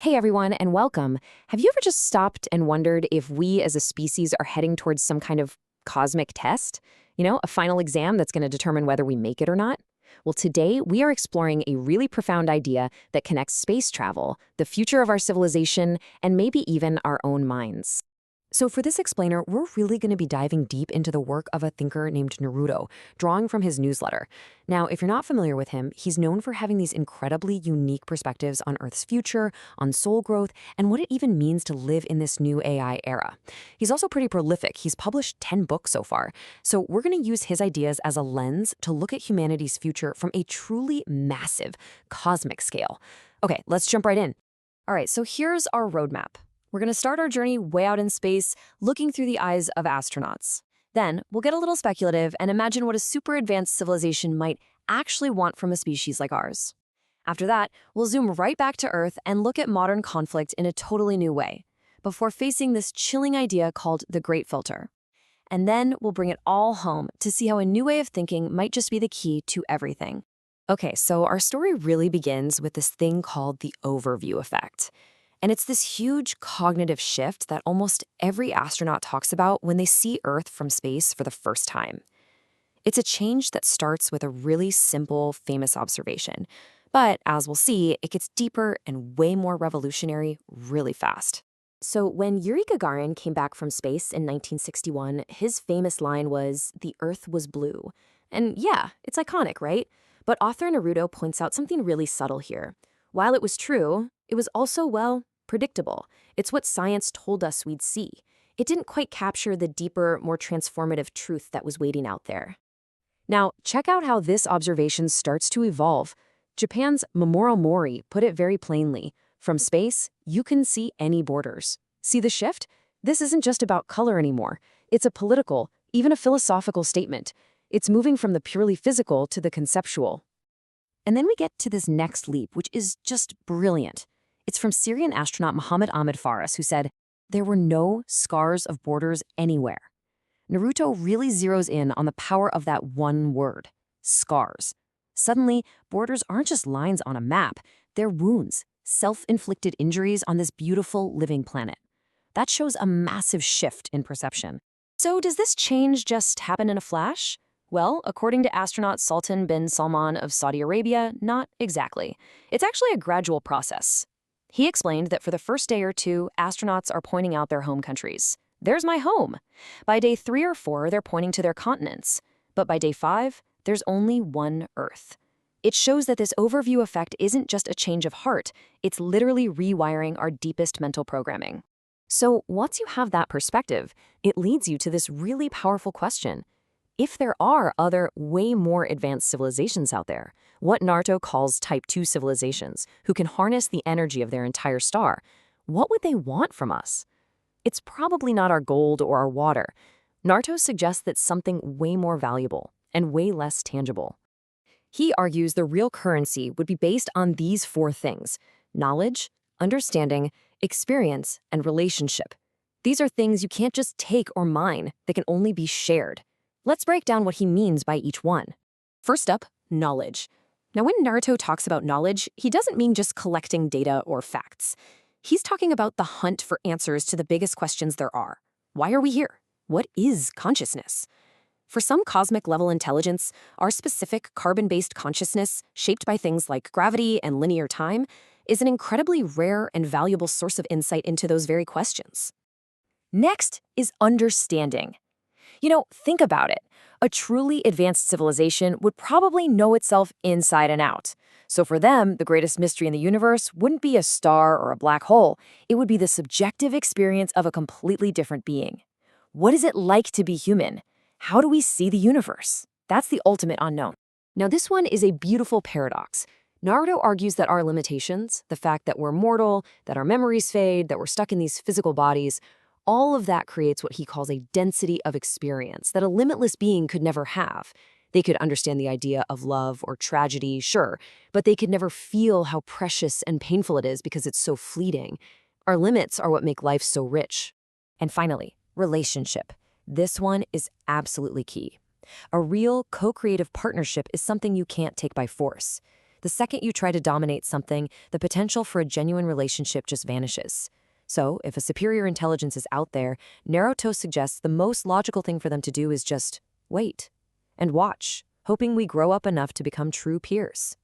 Hey everyone, and welcome. Have you ever just stopped and wondered if we as a species are heading towards some kind of cosmic test? A final exam that's going to determine whether we make it or not? Well, today we are exploring a really profound idea that connects space travel, the future of our civilization, and maybe even our own minds. So for this explainer, we're really going to be diving deep into the work of a thinker named Naruto, drawing from his newsletter. Now, if you're not familiar with him, he's known for having these incredibly unique perspectives on Earth's future, on soul growth, and what it even means to live in this new AI era. He's also pretty prolific. He's published 10 books so far. So we're going to use his ideas as a lens to look at humanity's future from a truly massive cosmic scale. Okay, let's jump right in. All right, so here's our roadmap. We're going to start our journey way out in space, looking through the eyes of astronauts. Then, we'll get a little speculative and imagine what a super advanced civilization might actually want from a species like ours. After that, we'll zoom right back to Earth and look at modern conflict in a totally new way, before facing this chilling idea called the Great Filter. And then we'll bring it all home to see how a new way of thinking might just be the key to everything. Okay, so our story really begins with this thing called the overview effect. And it's this huge cognitive shift that almost every astronaut talks about when they see Earth from space for the first time. It's a change that starts with a really simple, famous observation. But as we'll see, it gets deeper and way more revolutionary really fast. So when Yuri Gagarin came back from space in 1961, his famous line was, "The Earth was blue." And yeah, it's iconic, right? But author Naruto points out something really subtle here. While it was true, it was also, well, predictable. It's what science told us we'd see. It didn't quite capture the deeper, more transformative truth that was waiting out there. Now, check out how this observation starts to evolve. Japan's Mamoru Mori put it very plainly. From space, you can see any borders. See the shift? This isn't just about color anymore. It's a political, even a philosophical statement. It's moving from the purely physical to the conceptual. And then we get to this next leap, which is just brilliant. It's from Syrian astronaut Mohammed Ahmed Faris, who said, "There were no scars of borders anywhere." Naruto really zeroes in on the power of that one word, scars. Suddenly, borders aren't just lines on a map, they're wounds, self-inflicted injuries on this beautiful living planet. That shows a massive shift in perception. So does this change just happen in a flash? Well, according to astronaut Sultan bin Salman of Saudi Arabia, not exactly. It's actually a gradual process. He explained that for the first day or two, astronauts are pointing out their home countries. There's my home. By day 3 or 4, they're pointing to their continents. But by day 5, there's only one Earth. It shows that this overview effect isn't just a change of heart, it's literally rewiring our deepest mental programming. So once you have that perspective, it leads you to this really powerful question. If there are other, way more advanced civilizations out there, what Naruto calls Type 2 civilizations, who can harness the energy of their entire star, what would they want from us? It's probably not our gold or our water. Naruto suggests that something way more valuable and way less tangible. He argues the real currency would be based on these 4 things: knowledge, understanding, experience, and relationship. These are things you can't just take or mine, they can only be shared. Let's break down what he means by each one. First up, knowledge. Now, when Naruto talks about knowledge, he doesn't mean just collecting data or facts. He's talking about the hunt for answers to the biggest questions there are. Why are we here? What is consciousness? For some cosmic-level intelligence, our specific carbon-based consciousness, shaped by things like gravity and linear time, is an incredibly rare and valuable source of insight into those very questions. Next is understanding. Think about it. A truly advanced civilization would probably know itself inside and out. So for them, the greatest mystery in the universe wouldn't be a star or a black hole. It would be the subjective experience of a completely different being. What is it like to be human? How do we see the universe? That's the ultimate unknown. Now, this one is a beautiful paradox. Naruto argues that our limitations, the fact that we're mortal, that our memories fade, that we're stuck in these physical bodies, all of that creates what he calls a density of experience that a limitless being could never have. They could understand the idea of love or tragedy, sure, but they could never feel how precious and painful it is because it's so fleeting. Our limits are what make life so rich. And finally, relationship. This one is absolutely key. A real co-creative partnership is something you can't take by force. The second you try to dominate something, the potential for a genuine relationship just vanishes. So, if a superior intelligence is out there, Naruto suggests the most logical thing for them to do is just wait and watch, hoping we grow up enough to become true peers.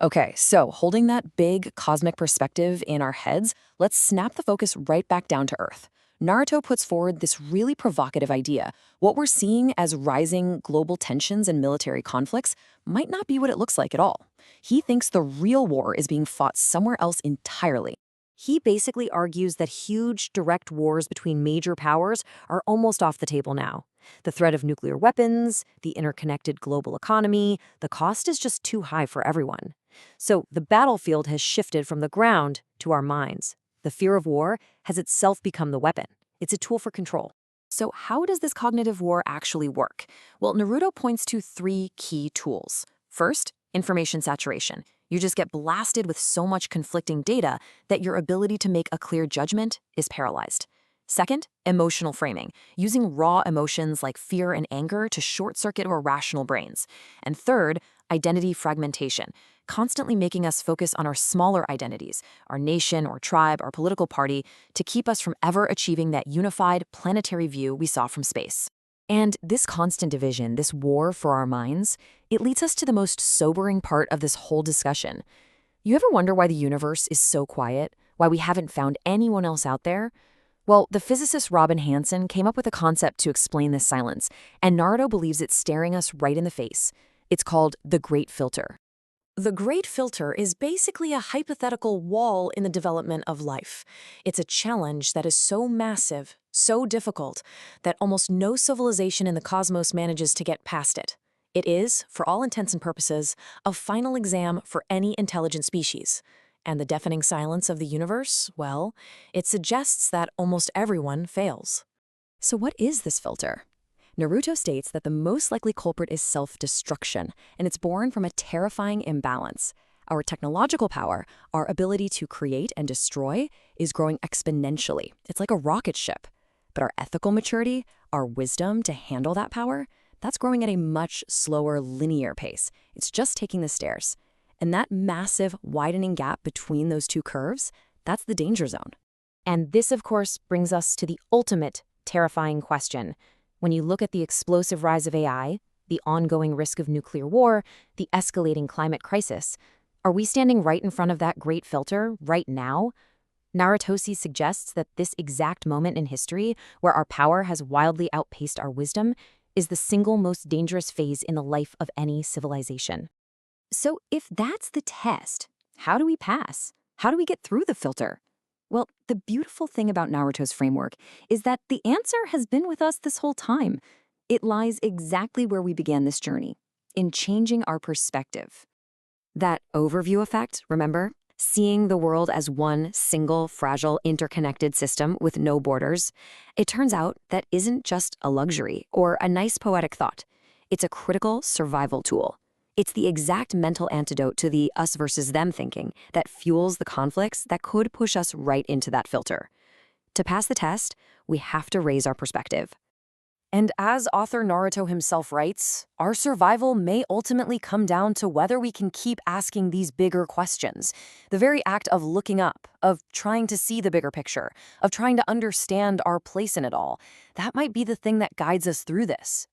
Okay, so holding that big cosmic perspective in our heads, let's snap the focus right back down to Earth. Naruto puts forward this really provocative idea. What we're seeing as rising global tensions and military conflicts might not be what it looks like at all. He thinks the real war is being fought somewhere else entirely. He basically argues that huge, direct wars between major powers are almost off the table now. The threat of nuclear weapons, the interconnected global economy, the cost is just too high for everyone. So the battlefield has shifted from the ground to our minds. The fear of war has itself become the weapon. It's a tool for control. So how does this cognitive war actually work? Well, Naruto points to 3 key tools. First, information saturation. You just get blasted with so much conflicting data that your ability to make a clear judgment is paralyzed. Second, emotional framing, using raw emotions like fear and anger to short-circuit our rational brains. And third, identity fragmentation, constantly making us focus on our smaller identities, our nation or tribe or political party, to keep us from ever achieving that unified planetary view we saw from space. And this constant division, this war for our minds, it leads us to the most sobering part of this whole discussion. You ever wonder why the universe is so quiet? Why we haven't found anyone else out there? Well, the physicist Robin Hanson came up with a concept to explain this silence, and Naruto believes it's staring us right in the face. It's called the Great Filter. The Great Filter is basically a hypothetical wall in the development of life. It's a challenge that is so massive, so difficult, that almost no civilization in the cosmos manages to get past it. It is, for all intents and purposes, a final exam for any intelligent species. And the deafening silence of the universe, well, it suggests that almost everyone fails. So what is this filter? Naruto states that the most likely culprit is self-destruction, and it's born from a terrifying imbalance. Our technological power, our ability to create and destroy, is growing exponentially. It's like a rocket ship. But our ethical maturity, our wisdom to handle that power, that's growing at a much slower linear pace. It's just taking the stairs. And that massive widening gap between those two curves, that's the danger zone. And this, of course, brings us to the ultimate terrifying question. When you look at the explosive rise of AI, the ongoing risk of nuclear war, the escalating climate crisis, are we standing right in front of that great filter right now? Naruto suggests that this exact moment in history, where our power has wildly outpaced our wisdom, is the single most dangerous phase in the life of any civilization. So if that's the test, how do we pass? How do we get through the filter? Well, the beautiful thing about Naruto's framework is that the answer has been with us this whole time. It lies exactly where we began this journey, in changing our perspective. That overview effect, remember? Seeing the world as one single, fragile, interconnected system with no borders. It turns out that isn't just a luxury or a nice poetic thought. It's a critical survival tool. It's the exact mental antidote to the us versus them thinking that fuels the conflicts that could push us right into that filter. To pass the test, we have to raise our perspective. And as author Naruto himself writes, our survival may ultimately come down to whether we can keep asking these bigger questions. The very act of looking up, of trying to see the bigger picture, of trying to understand our place in it all, that might be the thing that guides us through this.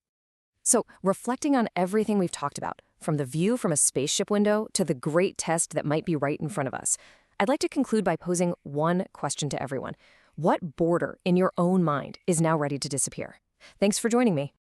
So, reflecting on everything we've talked about, from the view from a spaceship window to the great test that might be right in front of us, I'd like to conclude by posing one question to everyone. What border in your own mind is now ready to disappear? Thanks for joining me.